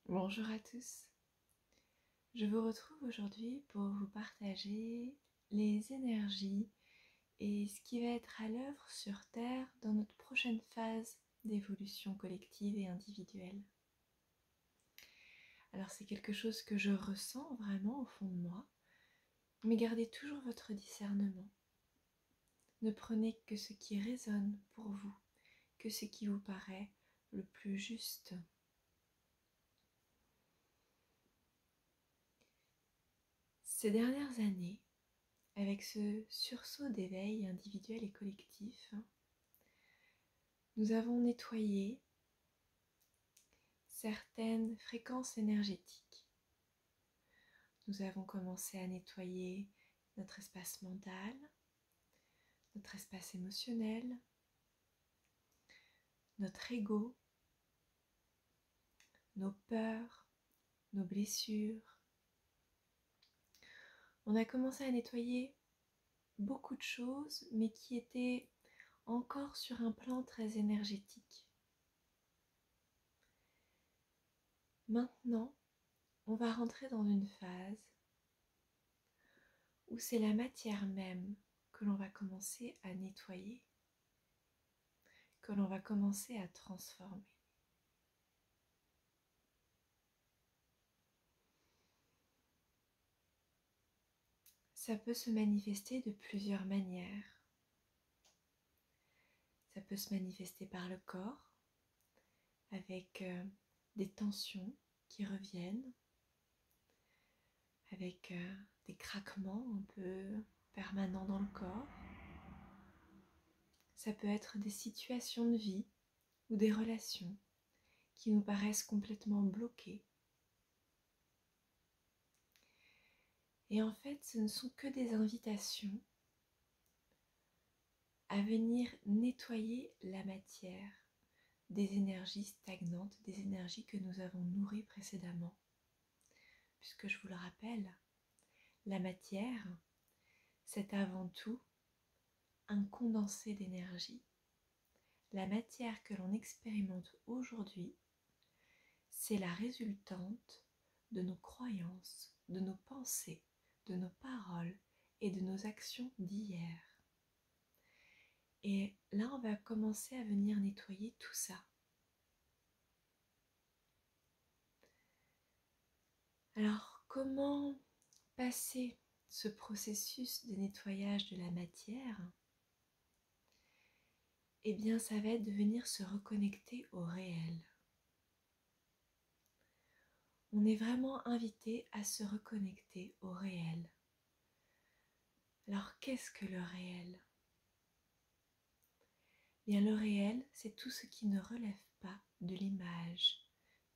Bonjour à tous, je vous retrouve aujourd'hui pour vous partager les énergies et ce qui va être à l'œuvre sur Terre dans notre prochaine phase d'évolution collective et individuelle. Alors c'est quelque chose que je ressens vraiment au fond de moi, mais gardez toujours votre discernement. Ne prenez que ce qui résonne pour vous, que ce qui vous paraît le plus juste. Ces dernières années, avec ce sursaut d'éveil individuel et collectif, nous avons nettoyé certaines fréquences énergétiques. Nous avons commencé à nettoyer notre espace mental, notre espace émotionnel, notre ego, nos peurs, nos blessures. On a commencé à nettoyer beaucoup de choses, mais qui étaient encore sur un plan très énergétique. Maintenant, on va rentrer dans une phase où c'est la matière même que l'on va commencer à nettoyer, que l'on va commencer à transformer. Ça peut se manifester de plusieurs manières. Ça peut se manifester par le corps, avec des tensions qui reviennent, avec des craquements un peu permanents dans le corps. Ça peut être des situations de vie ou des relations qui nous paraissent complètement bloquées. Et en fait, ce ne sont que des invitations à venir nettoyer la matière des énergies stagnantes, des énergies que nous avons nourries précédemment. Puisque je vous le rappelle, la matière, c'est avant tout un condensé d'énergie. La matière que l'on expérimente aujourd'hui, c'est la résultante de nos croyances, de nos pensées, de nos paroles et de nos actions d'hier. Et là, on va commencer à venir nettoyer tout ça. Alors, comment passer ce processus de nettoyage de la matière? Eh bien, ça va être de venir se reconnecter au réel. On est vraiment invité à se reconnecter au réel. Alors, qu'est-ce que le réel? Bien, le réel, c'est tout ce qui ne relève pas de l'image,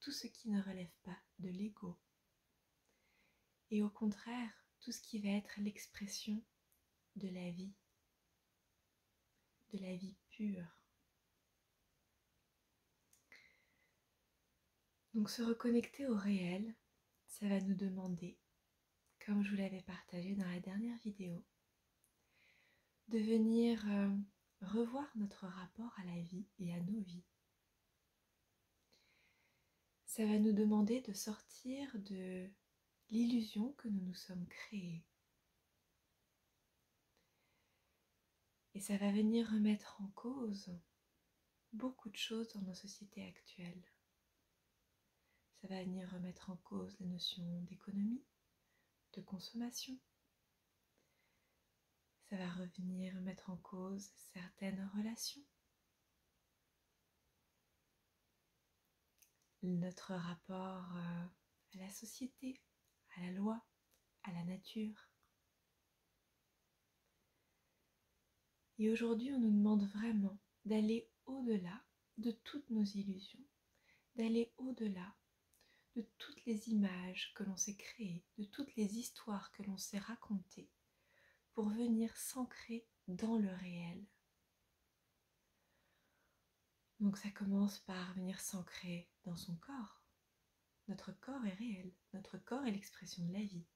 tout ce qui ne relève pas de l'ego. Et au contraire, tout ce qui va être l'expression de la vie pure. Donc se reconnecter au réel, ça va nous demander, comme je vous l'avais partagé dans la dernière vidéo, de venir revoir notre rapport à la vie et à nos vies. Ça va nous demander de sortir de l'illusion que nous nous sommes créés. Et ça va venir remettre en cause beaucoup de choses dans nos sociétés actuelles. Ça va venir remettre en cause les notions d'économie, de consommation. Ça va revenir mettre en cause certaines relations. Notre rapport à la société, à la loi, à la nature. Et aujourd'hui, on nous demande vraiment d'aller au-delà de toutes nos illusions, d'aller au-delà de toutes les images que l'on s'est créées, de toutes les histoires que l'on s'est racontées, pour venir s'ancrer dans le réel. Donc ça commence par venir s'ancrer dans son corps. Notre corps est réel, notre corps est l'expression de la vie.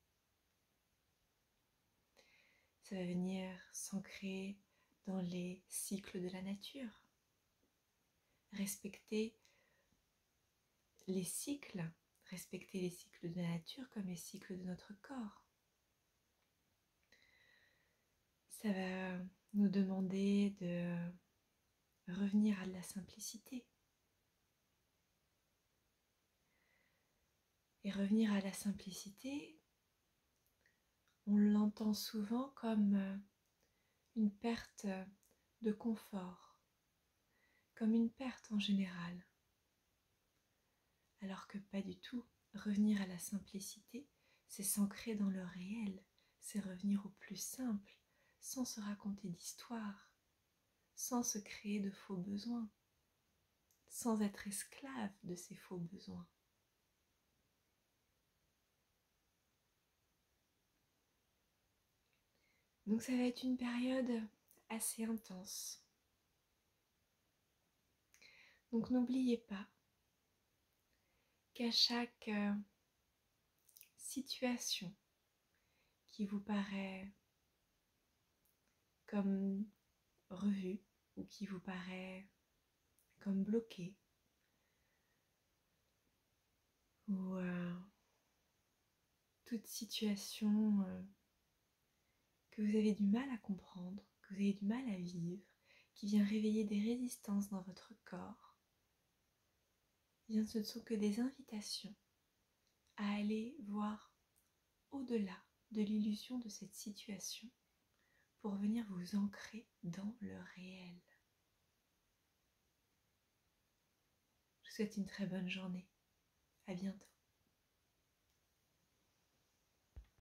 Ça va venir s'ancrer dans les cycles de la nature. Respecter les cycles, respecter les cycles de la nature comme les cycles de notre corps. Ça va nous demander de revenir à de la simplicité. Et revenir à la simplicité, on l'entend souvent comme une perte de confort, comme une perte en général. Alors que pas du tout. Revenir à la simplicité, c'est s'ancrer dans le réel, c'est revenir au plus simple, sans se raconter d'histoire, sans se créer de faux besoins, sans être esclave de ces faux besoins. Donc ça va être une période assez intense. Donc n'oubliez pas qu'à chaque situation qui vous paraît comme revue ou qui vous paraît comme bloquée ou toute situation que vous avez du mal à comprendre, que vous avez du mal à vivre, qui vient réveiller des résistances dans votre corps, eh bien ce ne sont que des invitations à aller voir au-delà de l'illusion de cette situation pour venir vous ancrer dans le réel. Je vous souhaite une très bonne journée. À bientôt.